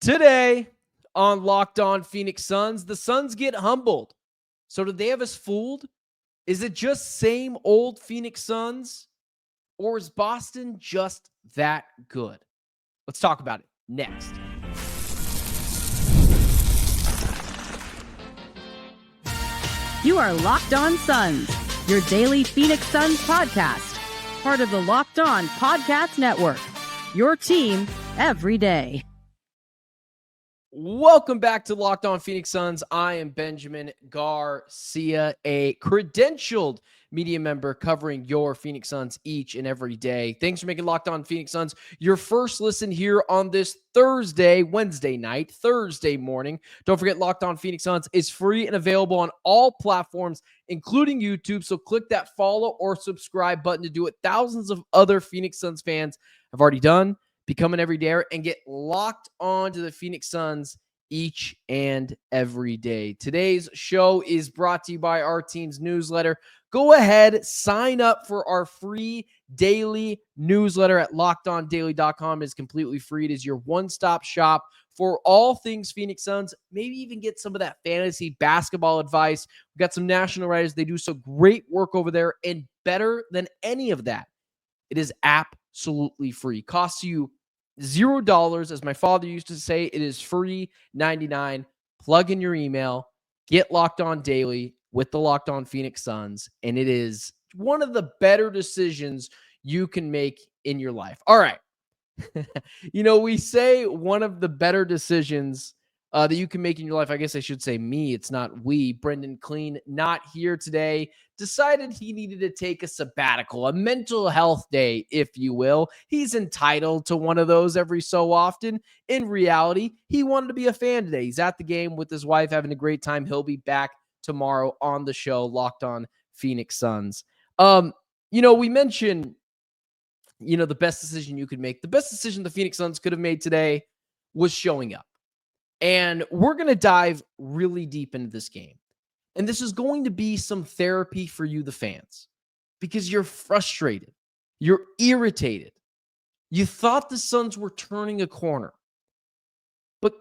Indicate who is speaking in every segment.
Speaker 1: Today on Locked On Phoenix Suns, the Suns get humbled. So did they have us fooled? Is it just same old Phoenix Suns? Or is Boston just that good? Let's talk about it next.
Speaker 2: You are Locked On Suns, your daily Phoenix Suns podcast. Part of the Locked On Podcast Network, your team every day.
Speaker 1: Welcome back to Locked On Phoenix Suns. I am Benjamin Garcia, a credentialed media member covering your Phoenix Suns each and every day. Thanks for making Locked On Phoenix Suns your first listen here on this Wednesday night, Thursday morning. Don't forget, Locked On Phoenix Suns is free and available on all platforms, including YouTube. So click that follow or subscribe button to do what thousands of other Phoenix Suns fans have already done. Become an everydayer and get locked on to the Phoenix Suns each and every day. Today's show is brought to you by our team's newsletter. Go ahead, sign up for our free daily newsletter at lockedondaily.com. It is completely free. It is your one-stop shop for all things Phoenix Suns. Maybe even get some of that fantasy basketball advice. We've got some national writers. They do some great work over there, and better than any of that, it is absolutely free. Costs you $0, as my father used to say. It is free 99. Plug in your email, get Locked On Daily with the Locked On Phoenix Suns, and it is one of the better decisions you can make in your life. All right. We say one of the better decisions that you can make in your life. I guess I should say me. It's not we. Brendan Clean, not here today, decided he needed to take a sabbatical, a mental health day, if you will. He's entitled to one of those every so often. In reality, he wanted to be a fan today. He's at the game with his wife, having a great time. He'll be back tomorrow on the show, Locked On Phoenix Suns. We mentioned, the best decision you could make. The best decision the Phoenix Suns could have made today was showing up. And we're going to dive really deep into this game. And this is going to be some therapy for you, the fans, because you're frustrated. You're irritated. You thought the Suns were turning a corner. But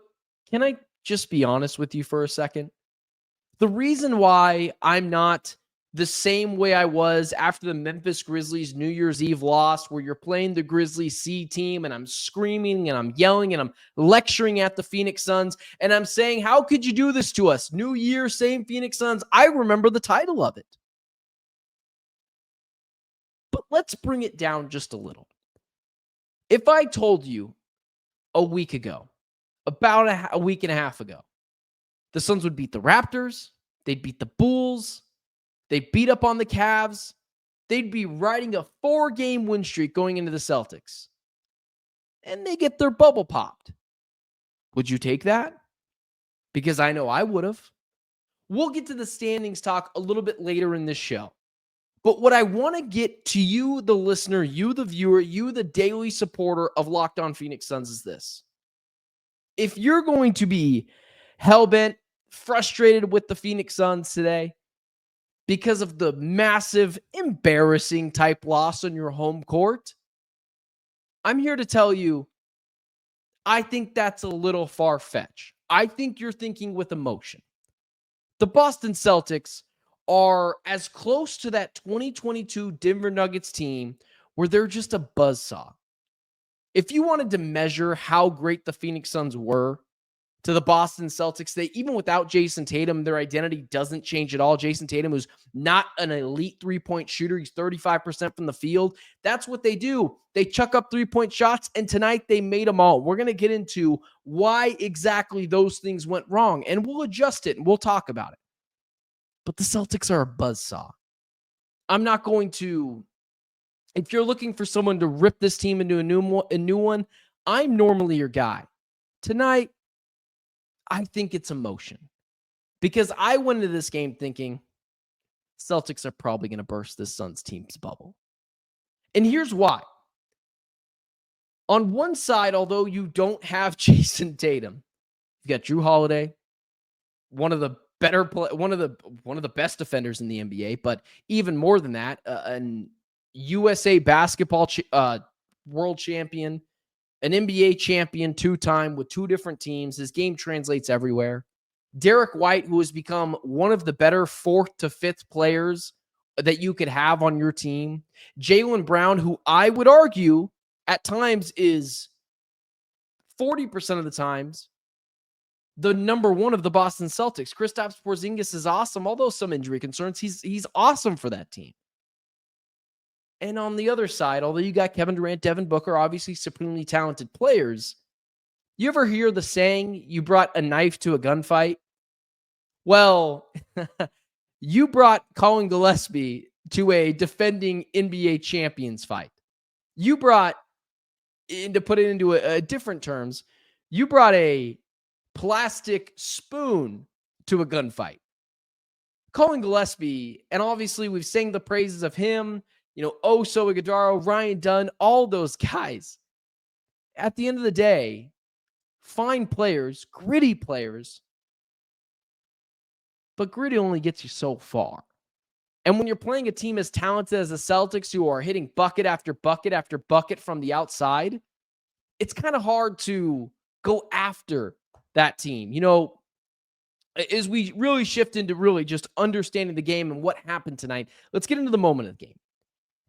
Speaker 1: can I just be honest with you for a second? The reason why I'm not the same way I was after the Memphis Grizzlies New Year's Eve loss, where you're playing the Grizzlies C team and I'm screaming and I'm yelling and I'm lecturing at the Phoenix Suns and I'm saying, how could you do this to us? New year, same Phoenix Suns. I remember the title of it. But let's bring it down just a little. If I told you a week ago, about a week and a half ago, the Suns would beat the Raptors, they'd beat the Bulls, they'd beat up on the Cavs, they'd be riding a 4-game win streak going into the Celtics, and they get their bubble popped. Would you take that? Because I know I would have. We'll get to the standings talk a little bit later in this show. But what I want to get to you, the listener, you, the viewer, you, the daily supporter of Locked On Phoenix Suns, is this. If you're going to be hellbent, frustrated with the Phoenix Suns today because of the massive, embarrassing type loss on your home court, I'm here to tell you, I think that's a little far-fetched. I think you're thinking with emotion. The Boston Celtics are as close to that 2022 Denver Nuggets team where they're just a buzzsaw. If you wanted to measure how great the Phoenix Suns were to the Boston Celtics, they, even without Jason Tatum, their identity doesn't change at all. Jason Tatum, who's not an elite three-point shooter, he's 35% from the field. That's what they do. They chuck up three-point shots, and tonight they made them all. We're going to get into why exactly those things went wrong, and we'll adjust it, and we'll talk about it. But the Celtics are a buzzsaw. I'm not going to, if you're looking for someone to rip this team into a new one, I'm normally your guy. Tonight, I think it's emotion. Because I went into this game thinking Celtics are probably going to burst this Suns team's bubble. And here's why. On one side, although you don't have Jason Tatum, you've got Jrue Holiday, one of the best defenders in the NBA, but even more than that, an USA basketball world champion, an NBA champion 2-time with 2 different teams. His game translates everywhere. Derek White, who has become one of the better 4th to 5th players that you could have on your team. Jaylen Brown, who I would argue at times is 40% of the times the number 1 of the Boston Celtics. Kristaps Porzingis is awesome, although some injury concerns. He's awesome for that team. And on the other side, although you got Kevin Durant, Devin Booker, obviously supremely talented players, you ever hear the saying, you brought a knife to a gunfight? Well, you brought Colin Gillespie to a defending NBA champions fight. You brought, and to put it into a different terms, you brought a plastic spoon to a gunfight. Colin Gillespie, and obviously we've sang the praises of him, Oso Iguodala, Ryan Dunn, all those guys. At the end of the day, fine players, gritty players, but gritty only gets you so far. And when you're playing a team as talented as the Celtics, who are hitting bucket after bucket after bucket from the outside, it's kind of hard to go after that team. As we really shift into really just understanding the game and what happened tonight, let's get into the moment of the game.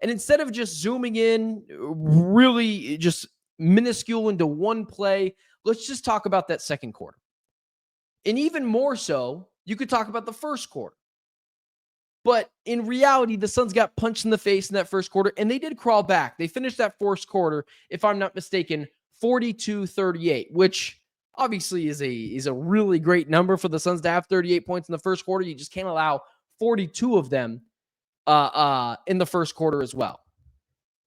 Speaker 1: And instead of just zooming in, really just minuscule into one play, let's just talk about that second quarter. And even more so, you could talk about the first quarter. But in reality, the Suns got punched in the face in that first quarter, and they did crawl back. They finished that first quarter, if I'm not mistaken, 42-38, which obviously is a really great number for the Suns to have 38 points in the first quarter. You just can't allow 42 of them in the first quarter as well.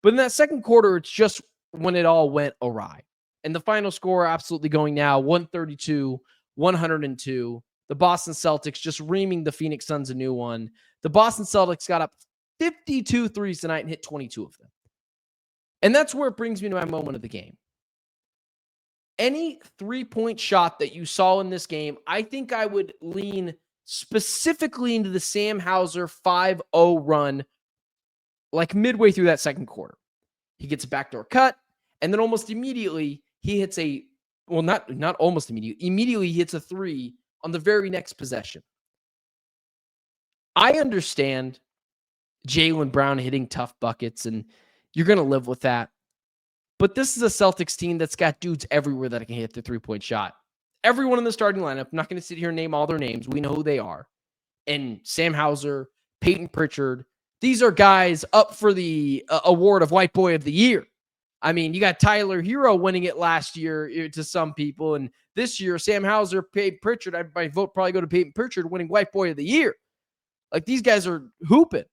Speaker 1: But in that second quarter, it's just when it all went awry. And the final score absolutely going now, 132-102. The Boston Celtics just reaming the Phoenix Suns a new one. The Boston Celtics got up 52 threes tonight and hit 22 of them. And that's where it brings me to my moment of the game. Any three-point shot that you saw in this game, I think I would lean specifically into the Sam Hauser 5-0 run, like midway through that second quarter. He gets a backdoor cut, and then almost immediately he hits not almost immediately he hits a three on the very next possession. I understand Jaylen Brown hitting tough buckets, and you're going to live with that. But this is a Celtics team that's got dudes everywhere that can hit the three-point shot. Everyone in the starting lineup, I'm not going to sit here and name all their names. We know who they are. And Sam Hauser, Peyton Pritchard, these are guys up for the award of White Boy of the Year. I mean, you got Tyler Hero winning it last year to some people, and this year, Sam Hauser, Peyton Pritchard, my vote probably go to Peyton Pritchard winning White Boy of the Year. Like, these guys are hooping.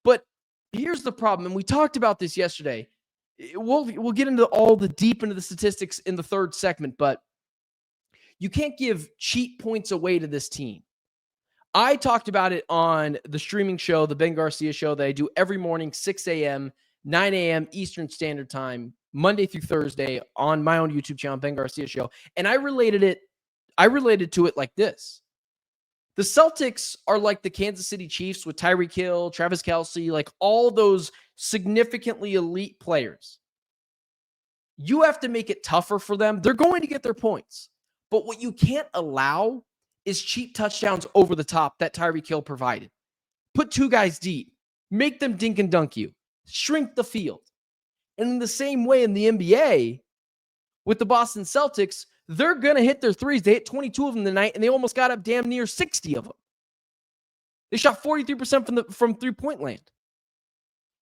Speaker 1: But here's the problem, and we talked about this yesterday. We'll get into all the deep into the statistics in the third segment, but you can't give cheat points away to this team. I talked about it on the streaming show, the Ben Garcia show that I do every morning, 6 a.m., 9 a.m. Eastern Standard Time, Monday through Thursday on my own YouTube channel, Ben Garcia Show. And I related to it like this. The Celtics are like the Kansas City Chiefs with Tyreek Hill, Travis Kelce, like all those significantly elite players. You have to make it tougher for them. They're going to get their points. But what you can't allow is cheap touchdowns over the top that Tyreek Hill provided. Put two guys deep. Make them dink and dunk you. Shrink the field. And in the same way in the NBA, with the Boston Celtics, they're going to hit their threes. They hit 22 of them tonight, and they almost got up damn near 60 of them. They shot 43% from three-point land.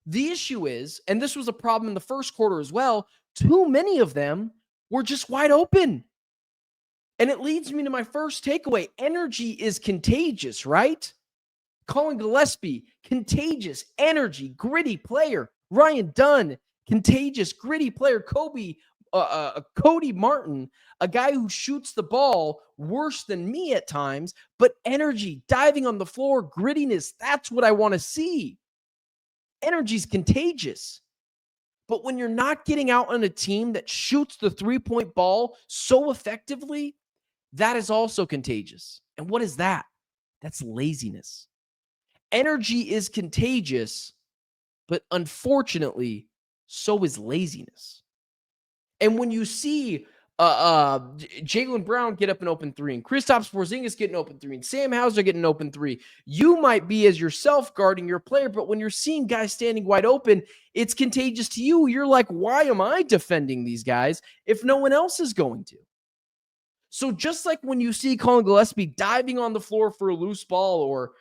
Speaker 1: The issue is, and this was a problem in the first quarter as well, too many of them were just wide open. And it leads me to my first takeaway. Energy is contagious, right? Colin Gillespie, contagious, energy, gritty player. Ryan Dunn, contagious, gritty player. Cody Martin, a guy who shoots the ball worse than me at times, but energy, diving on the floor, grittiness, that's what I want to see. Energy's contagious. But when you're not getting out on a team that shoots the three-point ball so effectively, that is also contagious. And what is that? That's laziness. Energy is contagious, but unfortunately, so is laziness. And when you see Jaylen Brown get up an open three, and Kristaps Porzingis get an open three, and Sam Hauser get an open three, you might be as yourself guarding your player, but when you're seeing guys standing wide open, it's contagious to you. You're like, why am I defending these guys if no one else is going to? So just like when you see Colin Gillespie diving on the floor for a loose ball, or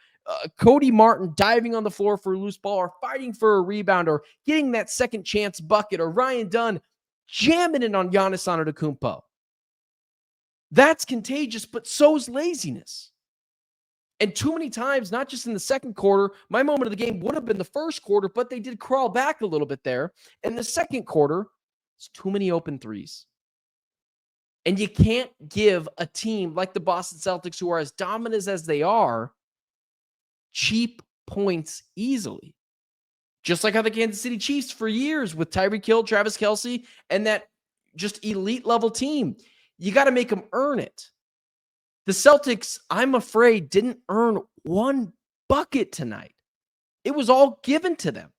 Speaker 1: Cody Martin diving on the floor for a loose ball, or fighting for a rebound, or getting that second chance bucket, or Ryan Dunn jamming it on Giannis Antetokounmpo. That's contagious, but so's laziness. And too many times, not just in the second quarter, my moment of the game would have been the first quarter, but they did crawl back a little bit there. In the second quarter, it's too many open threes. And you can't give a team like the Boston Celtics, who are as dominant as they are, cheap points easily. Just like how the Kansas City Chiefs for years with Tyreek Hill, Travis Kelce, and that just elite level team. You got to make them earn it. The Celtics, I'm afraid, didn't earn one bucket tonight. It was all given to them.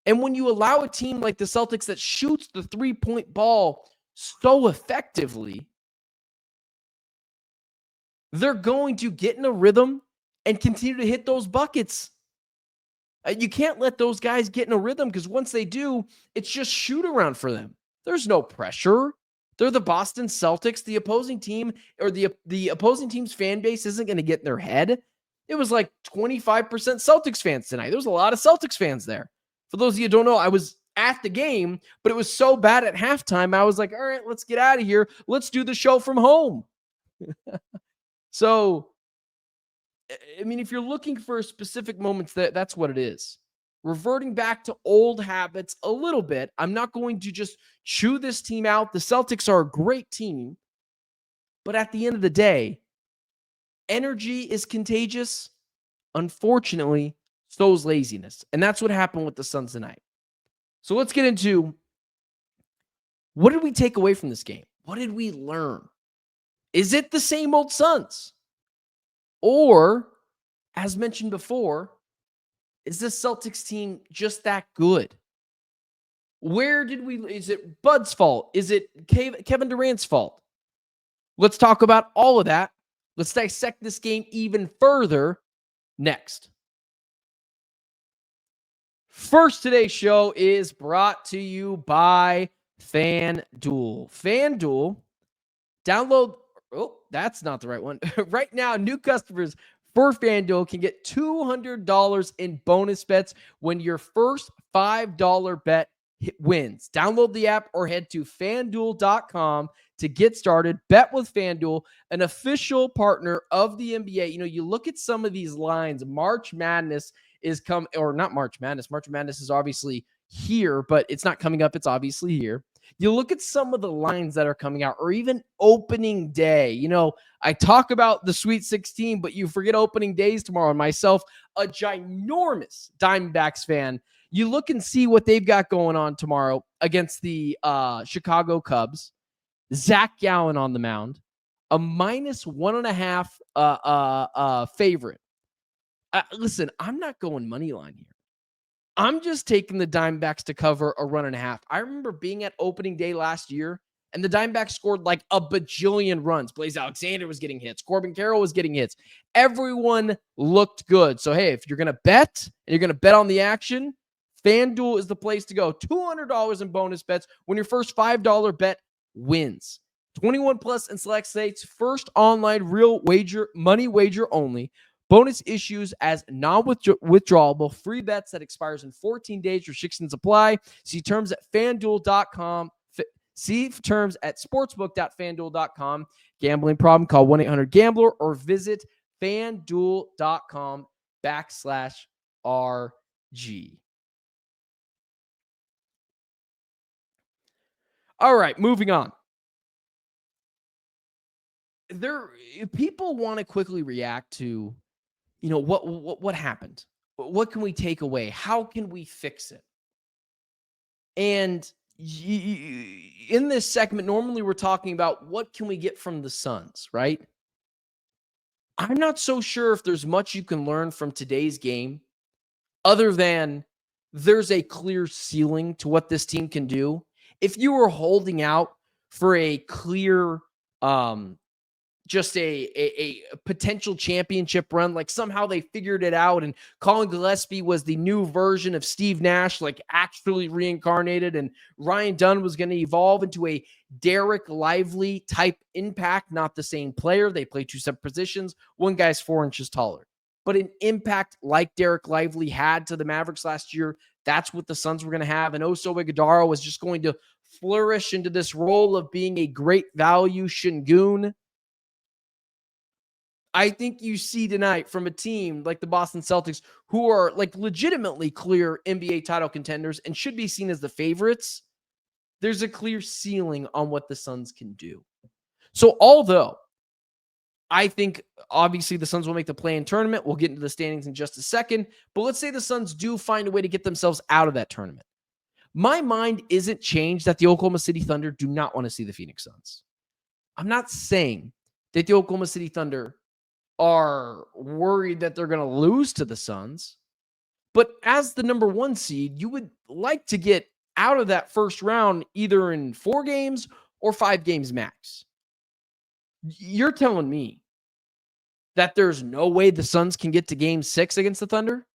Speaker 1: And when you allow a team like the Celtics that shoots the three-point ball so effectively, they're going to get in a rhythm and continue to hit those buckets. You can't let those guys get in a rhythm, because once they do, it's just shoot around for them. There's no pressure. They're the Boston Celtics. The opposing team, or the opposing team's fan base, isn't going to get in their head. It was like 25% Celtics fans tonight. There was a lot of Celtics fans there. For those of you who don't know, I was at the game, but it was so bad at halftime, I was like, all right, let's get out of here. Let's do the show from home. So, I mean, if you're looking for specific moments, that's what it is. Reverting back to old habits a little bit. I'm not going to just chew this team out. The Celtics are a great team, but at the end of the day, energy is contagious. Unfortunately, so is laziness. And that's what happened with the Suns tonight. So let's get into, what did we take away from this game? What did we learn? Is it the same old Suns? Or, as mentioned before, is this Celtics team just that good? Is it Bud's fault? Is it Kevin Durant's fault? Let's talk about all of that. Let's dissect this game even further next. First, today's show is brought to you by FanDuel. FanDuel, download. Oh, that's not the right one. Right now, new customers for FanDuel can get $200 in bonus bets when your first $5 bet wins. Download the app or head to FanDuel.com to get started. Bet with FanDuel, an official partner of the NBA. You know, you look at some of these lines. March Madness is not March Madness. March Madness is obviously here, but it's not coming up. It's obviously here. You look at some of the lines that are coming out, or even opening day. You know, I talk about the Sweet 16, but you forget opening days tomorrow. And myself, a ginormous Diamondbacks fan, you look and see what they've got going on tomorrow against the Chicago Cubs. Zach Gallen on the mound, a -1.5 favorite. Listen, I'm not going money line here. I'm just taking the Diamondbacks to cover a 1.5. I remember being at opening day last year, and the Diamondbacks scored like a bajillion runs. Blaze Alexander was getting hits. Corbin Carroll was getting hits. Everyone looked good. So, hey, if you're going to bet, and you're going to bet on the action, FanDuel is the place to go. $200 in bonus bets when your first $5 bet wins. 21 plus in select states. First online real wager, money wager only. Bonus issues as non-withdrawable free bets that expires in 14 days. Restrictions apply. See terms at FanDuel.com. See terms at sportsbook.fanduel.com. Gambling problem? Call 1-800-GAMBLER or visit FanDuel.com/RG. All right, moving on. People want to quickly react to, you know, what happened? What can we take away? How can we fix it? And in this segment, normally we're talking about what can we get from the Suns, right? I'm not so sure if there's much you can learn from today's game other than there's a clear ceiling to what this team can do. If you were holding out for a clear, just a potential championship run, like somehow they figured it out and Colin Gillespie was the new version of Steve Nash, like actually reincarnated, and Ryan Dunn was going to evolve into a Derek Lively type impact, not the same player. They play two separate positions. One guy's 4 inches taller, but an impact like Derek Lively had to the Mavericks last year. That's what the Suns were going to have. And Oso Ighodaro was just going to flourish into this role of being a great value Şengün. I think you see tonight from a team like the Boston Celtics, who are like legitimately clear NBA title contenders and should be seen as the favorites, there's a clear ceiling on what the Suns can do. So although I think obviously the Suns will make the play-in tournament, we'll get into the standings in just a second, but let's say the Suns do find a way to get themselves out of that tournament. My mind isn't changed that the Oklahoma City Thunder do not want to see the Phoenix Suns. I'm not saying that the Oklahoma City Thunder are worried that they're going to lose to the Suns. But as the number 1 seed, you would like to get out of that first round either in 4 games or 5 games max. You're telling me that there's no way the Suns can get to game 6 against the Thunder?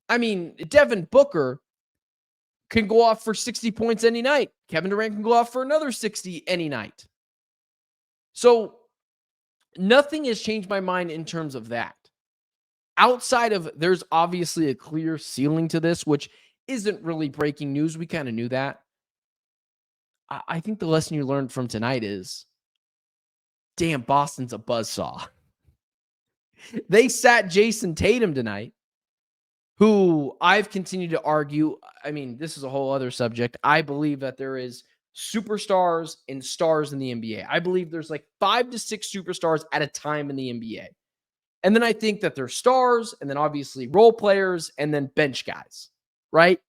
Speaker 1: I mean, Devin Booker can go off for 60 points any night. Kevin Durant can go off for another 60 any night. So nothing has changed my mind in terms of that. Outside of, there's obviously a clear ceiling to this, which isn't really breaking news. We kind of knew that. I think the lesson you learned from tonight is, damn, Boston's a buzzsaw. They sat Jason Tatum tonight, who I've continued to argue. I mean, this is a whole other subject. I believe that there is superstars and stars in the NBA. I believe there's like 5 to 6 superstars at a time in the NBA. And then I think that there's stars and then obviously role players and then bench guys, right?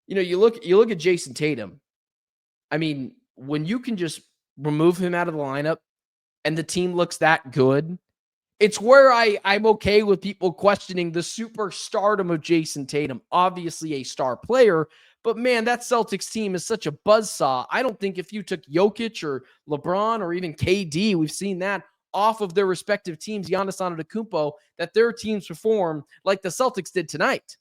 Speaker 1: You know, you look at Jason Tatum. I mean, when you can just remove him out of the lineup and the team looks that good, it's where I'm okay with people questioning the superstardom of Jason Tatum. Obviously a star player, but man, that Celtics team is such a buzzsaw. I don't think if you took Jokic or LeBron or even KD, we've seen that, off of their respective teams, Giannis Antetokounmpo, that their teams perform like the Celtics did tonight.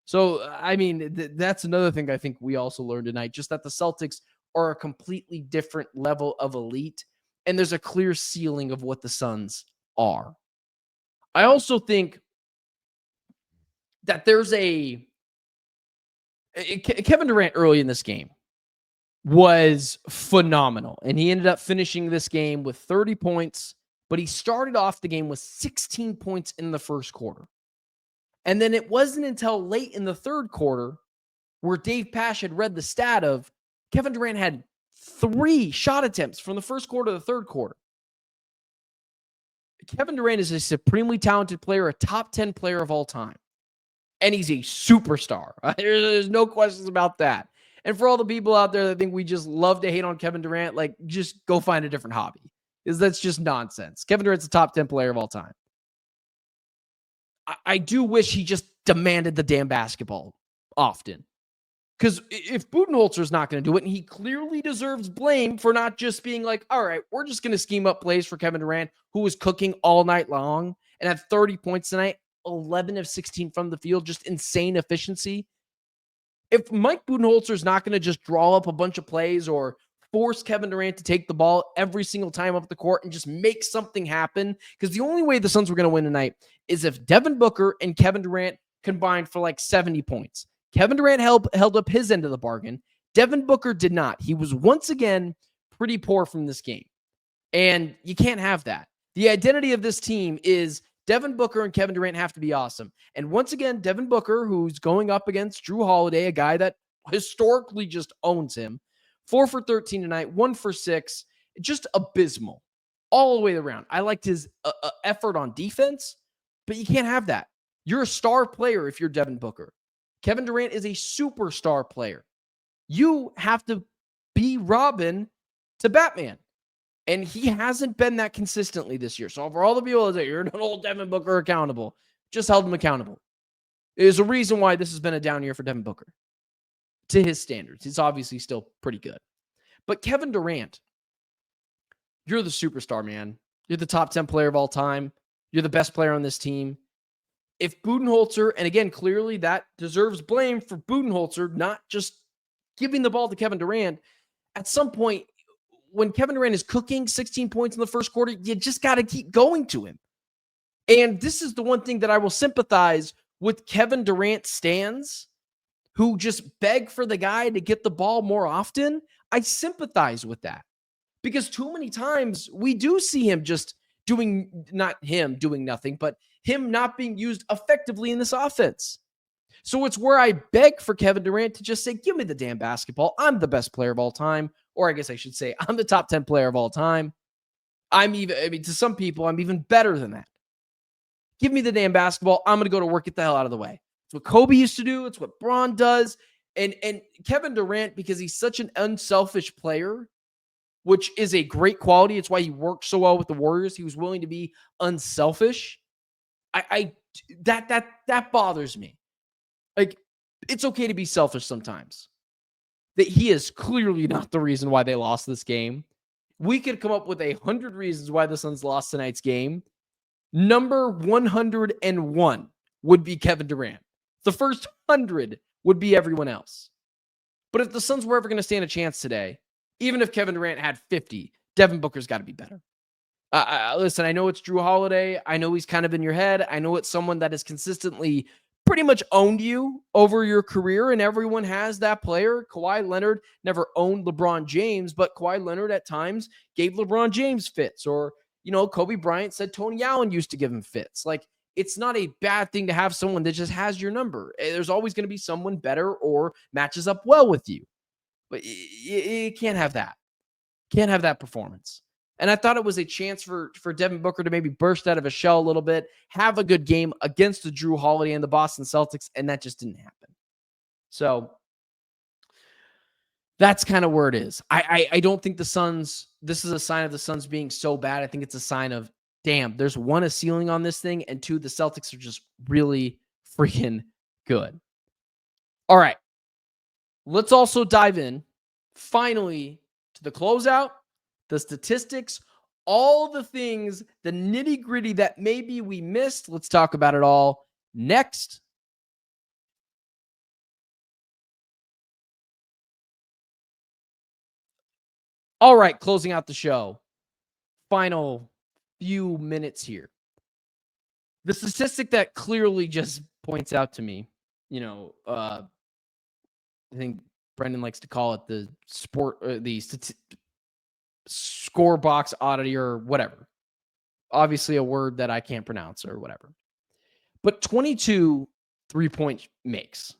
Speaker 1: So, I mean, that's another thing I think we also learned tonight, just that the Celtics are a completely different level of elite, and there's a clear ceiling of what the Suns are. I also think that there's Kevin Durant early in this game was phenomenal, and he ended up finishing this game with 30 points, but he started off the game with 16 points in the first quarter. And then it wasn't until late in the third quarter where Dave Pasch had read the stat of Kevin Durant had 3 shot attempts from the first quarter to the third quarter. Kevin Durant is a supremely talented player, a top 10 player of all time. And he's a superstar. There's no questions about that. And for all the people out there that think we just love to hate on Kevin Durant, like, just go find a different hobby, because that's just nonsense. Kevin Durant's a top 10 player of all time. I do wish he just demanded the damn basketball often. Because if Budenholzer's not going to do it, and he clearly deserves blame for not just being like, all right, we're just going to scheme up plays for Kevin Durant, who was cooking all night long and had 30 points tonight, 11 of 16 from the field, just insane efficiency. If Mike Budenholzer's not going to just draw up a bunch of plays or force Kevin Durant to take the ball every single time up the court and just make something happen, because the only way the Suns were going to win tonight is if Devin Booker and Kevin Durant combined for like 70 points. Kevin Durant held up his end of the bargain. Devin Booker did not. He was once again pretty poor from this game. And you can't have that. The identity of this team is Devin Booker and Kevin Durant have to be awesome. And once again, Devin Booker, who's going up against Drew Holiday, a guy that historically just owns him, 4 for 13 tonight, 1 for 6, just abysmal all the way around. I liked his effort on defense, but you can't have that. You're a star player if you're Devin Booker. Kevin Durant is a superstar player. You have to be Robin to Batman. And he hasn't been that consistently this year. So for all the people that say, you're not hold Devin Booker accountable, just held him accountable. There's a reason why this has been a down year for Devin Booker. to his standards. He's obviously still pretty good. But Kevin Durant, you're the superstar, man. You're the top 10 player of all time. You're the best player on this team. If Budenholzer, and again, clearly that deserves blame for Budenholzer not just giving the ball to Kevin Durant, at some point, when Kevin Durant is cooking 16 points in the first quarter, you just got to keep going to him. And this is the one thing that I will sympathize with Kevin Durant stans who just beg for the guy to get the ball more often. I sympathize with that because too many times we do see him just not him doing nothing, but him not being used effectively in this offense. So it's where I beg for Kevin Durant to just say, give me the damn basketball. I'm the best player of all time. Or I guess I should say, I'm the top 10 player of all time. To some people, I'm even better than that. Give me the damn basketball. I'm going to go to work. Get the hell out of the way. It's what Kobe used to do. It's what Braun does. And Kevin Durant, because he's such an unselfish player, which is a great quality. It's why he worked so well with the Warriors. He was willing to be unselfish. That bothers me. Like, it's okay to be selfish sometimes. That he is clearly not the reason why they lost this game. We could come up with 100 reasons why the Suns lost tonight's game. Number 101 would be Kevin Durant. The first 100 would be everyone else. But if the Suns were ever going to stand a chance today, even if Kevin Durant had 50, Devin Booker's got to be better. Listen, I know it's Drew Holiday. I know he's kind of in your head. I know it's someone that has consistently pretty much owned you over your career, and everyone has that player. Kawhi Leonard never owned LeBron James, but Kawhi Leonard at times gave LeBron James fits. Or, Kobe Bryant said Tony Allen used to give him fits. Like, it's not a bad thing to have someone that just has your number. There's always going to be someone better or matches up well with you. But you can't have that. Can't have that performance. And I thought it was a chance for Devin Booker to maybe burst out of a shell a little bit, have a good game against the Drew Holiday and the Boston Celtics, and that just didn't happen. So that's kind of where it is. I don't think the Suns, this is a sign of the Suns being so bad. I think it's a sign of, damn, there's one, a ceiling on this thing, and two, the Celtics are just really freaking good. All right. Let's also dive in, finally, to the closeout, the statistics, all the things, the nitty-gritty that maybe we missed. Let's talk about it all next. All right, closing out the show. Final few minutes here. The statistic that clearly just points out to me, I think Brendan likes to call it the score box oddity or whatever. Obviously a word that I can't pronounce or whatever. But 22 3-point makes.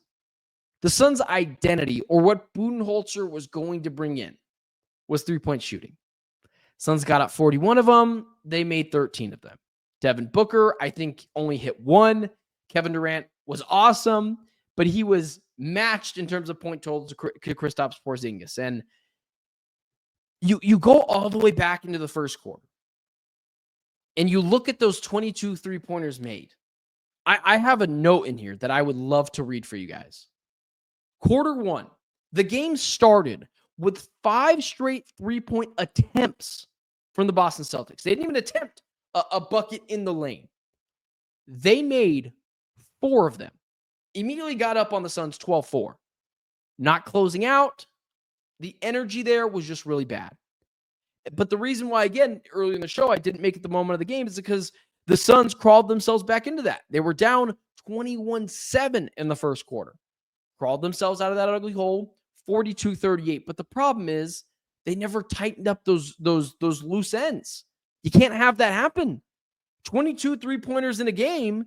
Speaker 1: The Suns' identity, or what Budenholzer was going to bring in, was 3-point shooting. Suns got up 41 of them. They made 13 of them. Devin Booker, I think, only hit one. Kevin Durant was awesome, but he was matched in terms of point totals to Kristaps Porzingis. And you go all the way back into the first quarter, and you look at those 22 3-pointers made. I have a note in here that I would love to read for you guys. Quarter one, the game started with 5 straight 3-point attempts from the Boston Celtics. They didn't even attempt a bucket in the lane. They made 4 of them. Immediately got up on the Suns 12-4. Not closing out. The energy there was just really bad. But the reason why, again, earlier in the show, I didn't make it the moment of the game is because the Suns crawled themselves back into that. They were down 21-7 in the first quarter. Crawled themselves out of that ugly hole, 42-38. But the problem is they never tightened up those loose ends. You can't have that happen. 22 3-pointers in a game,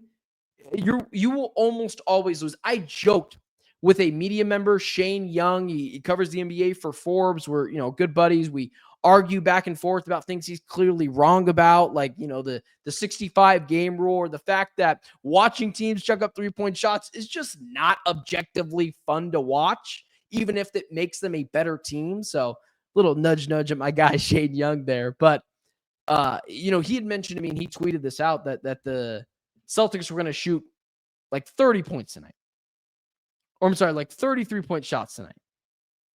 Speaker 1: you will almost always lose. I joked with a media member, Shane Young. He covers the NBA for Forbes. We're, good buddies. We argue back and forth about things he's clearly wrong about, like, the 65 game rule, or the fact that watching teams chuck up 3-point shots is just not objectively fun to watch, even if it makes them a better team. So little nudge at my guy, Shane Young there. But, he had mentioned to me, and he tweeted this out, that the Celtics were going to shoot like 30 points tonight. or I'm sorry, like 33-point shots tonight.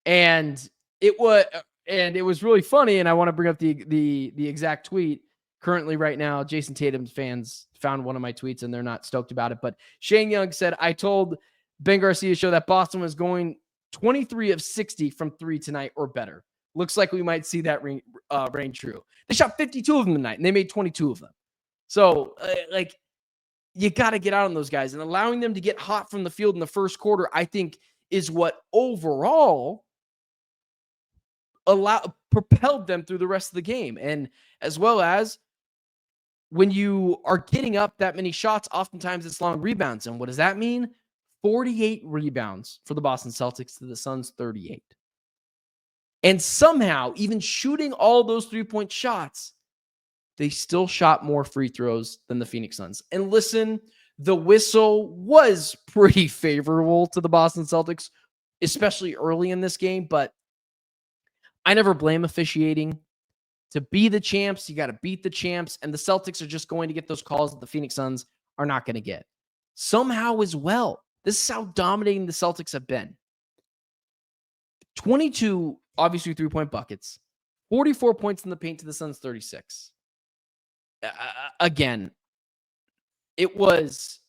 Speaker 1: And it was really funny. And I want to bring up the exact tweet. Currently, right now, Jason Tatum's fans found one of my tweets and they're not stoked about it. But Shane Young said, I told Ben Garcia's show that Boston was going 23 of 60 from 3 tonight or better. Looks like we might see that reign true. They shot 52 of them tonight and they made 22 of them. So, you got to get out on those guys, and allowing them to get hot from the field in the first quarter, I think, is what overall propelled them through the rest of the game. And as well as when you are getting up that many shots, oftentimes it's long rebounds. And what does that mean? 48 rebounds for the Boston Celtics to the Suns 38. And somehow, even shooting all those 3-point shots, they still shot more free throws than the Phoenix Suns. And listen, the whistle was pretty favorable to the Boston Celtics, especially early in this game, but I never blame officiating. To be the champs, you got to beat the champs, and the Celtics are just going to get those calls that the Phoenix Suns are not going to get. Somehow as well, this is how dominating the Celtics have been. 22, obviously, 3-point buckets. 44 points in the paint to the Suns, 36. Again, it was,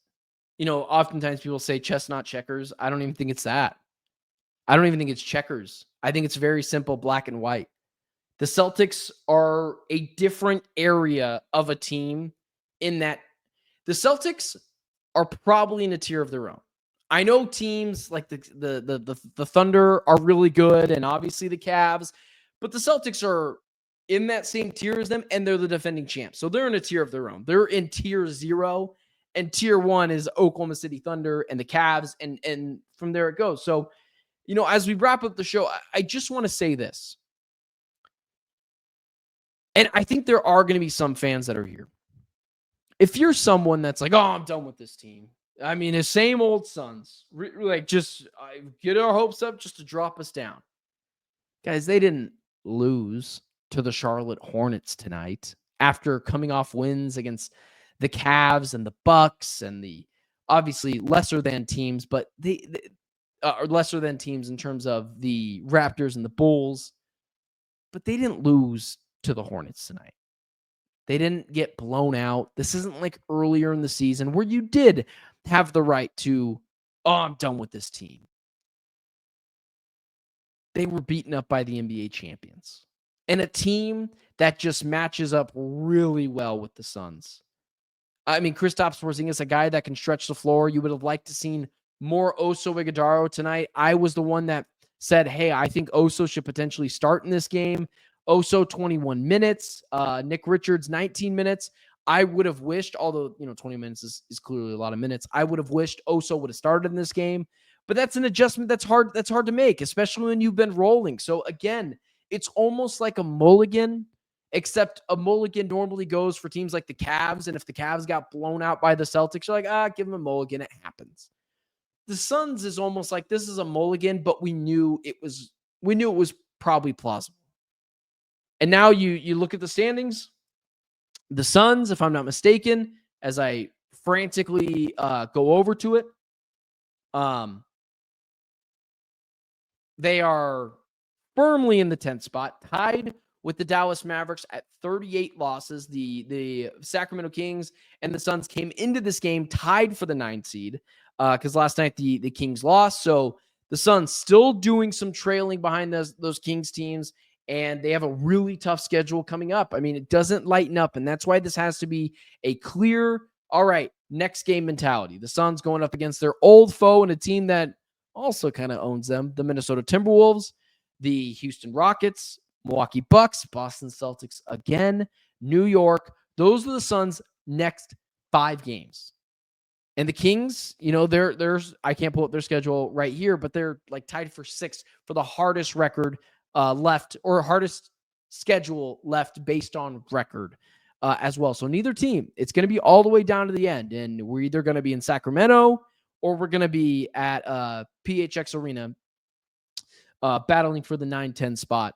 Speaker 1: oftentimes people say chess, not checkers. I don't even think it's that. I don't even think it's checkers. I think it's very simple, black and white. The Celtics are a different area of a team in that the Celtics are probably in a tier of their own. I know teams like the Thunder are really good, and obviously the Cavs, but the Celtics are in that same tier as them, and they're the defending champs. So they're in a tier of their own. They're in tier 0, and tier 1 is Oklahoma City Thunder and the Cavs, and from there it goes. So, as we wrap up the show, I just want to say this. And I think there are going to be some fans that are here. If you're someone that's like, oh, I'm done with this team. I mean, the same old Suns, just get our hopes up just to drop us down. Guys, they didn't lose to the Charlotte Hornets tonight after coming off wins against the Cavs and the Bucks and the obviously lesser than teams, but they are lesser than teams in terms of the Raptors and the Bulls. But they didn't lose to the Hornets tonight. They didn't get blown out. This isn't like earlier in the season where you did have the right to, oh, I'm done with this team. They were beaten up by the NBA champions and a team that just matches up really well with the Suns. I mean, Kristaps Porzingis, a guy that can stretch the floor. You would have liked to seen more Oso Ighodaro tonight. I was the one that said, hey, I think Oso should potentially start in this game. Oso 21 minutes, Nick Richards 19 minutes. I would have wished, although 20 minutes is clearly a lot of minutes, I would have wished Oso would have started in this game. But that's an adjustment that's hard to make, especially when you've been rolling. So again, it's almost like a mulligan, except a mulligan normally goes for teams like the Cavs. And if the Cavs got blown out by the Celtics, you're like, give them a mulligan. It happens. The Suns is almost like this is a mulligan, but we knew it was probably plausible. And now you look at the standings. The Suns, if I'm not mistaken, as I frantically go over to it, they are firmly in the 10th spot, tied with the Dallas Mavericks at 38 losses. The Sacramento Kings and the Suns came into this game tied for the 9th seed because last night the Kings lost. So the Suns still doing some trailing behind those Kings teams. And they have a really tough schedule coming up. I mean, it doesn't lighten up. And that's why this has to be a clear, all right, next game mentality. The Suns going up against their old foe and a team that also kind of owns them, the Minnesota Timberwolves, the Houston Rockets, Milwaukee Bucks, Boston Celtics again, New York. Those are the Suns' next 5 games. And the Kings, there's I can't pull up their schedule right here, but they're like tied for 6th for the hardest record left, or hardest schedule left based on record as well. So neither team, it's going to be all the way down to the end. And we're either going to be in Sacramento or we're going to be at PHX Arena battling for the 9-10 spot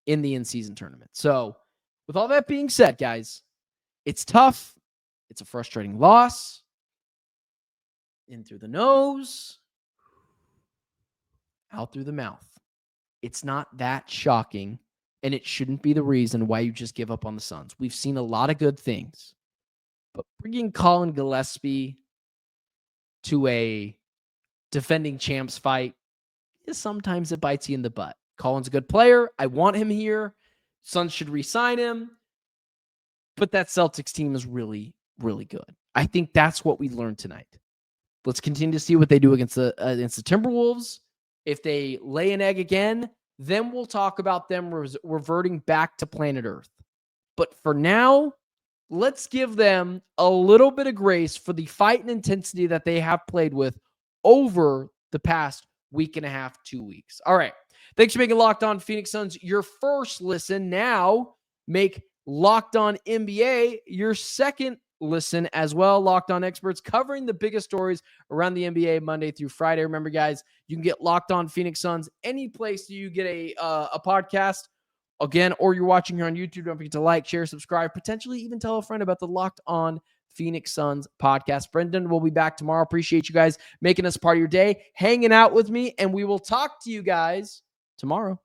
Speaker 1: in the in-season tournament. So with all that being said, guys, it's tough. It's a frustrating loss. In through the nose. out through the mouth. It's not that shocking, and it shouldn't be the reason why you just give up on the Suns. We've seen a lot of good things, but bringing Colin Gillespie to a defending champs fight is sometimes it bites you in the butt. Colin's a good player. I want him here. Suns should re-sign him. But that Celtics team is really, really good. I think that's what we learned tonight. Let's continue to see what they do against the Timberwolves. If they lay an egg again, then we'll talk about them reverting back to planet Earth. But for now, let's give them a little bit of grace for the fight and intensity that they have played with over the past week and a half, 2 weeks. All right. Thanks for making Locked On Phoenix Suns your first listen. Now make Locked On NBA your second listen as well. Locked On experts covering the biggest stories around the NBA Monday through Friday. Remember, guys, you can get Locked On Phoenix Suns any place you get a podcast. Again, or you're watching here on YouTube. Don't forget to like, share, subscribe, potentially even tell a friend about the Locked On Phoenix Suns podcast. Brendan will be back tomorrow. Appreciate you guys making us part of your day, hanging out with me, and we will talk to you guys tomorrow.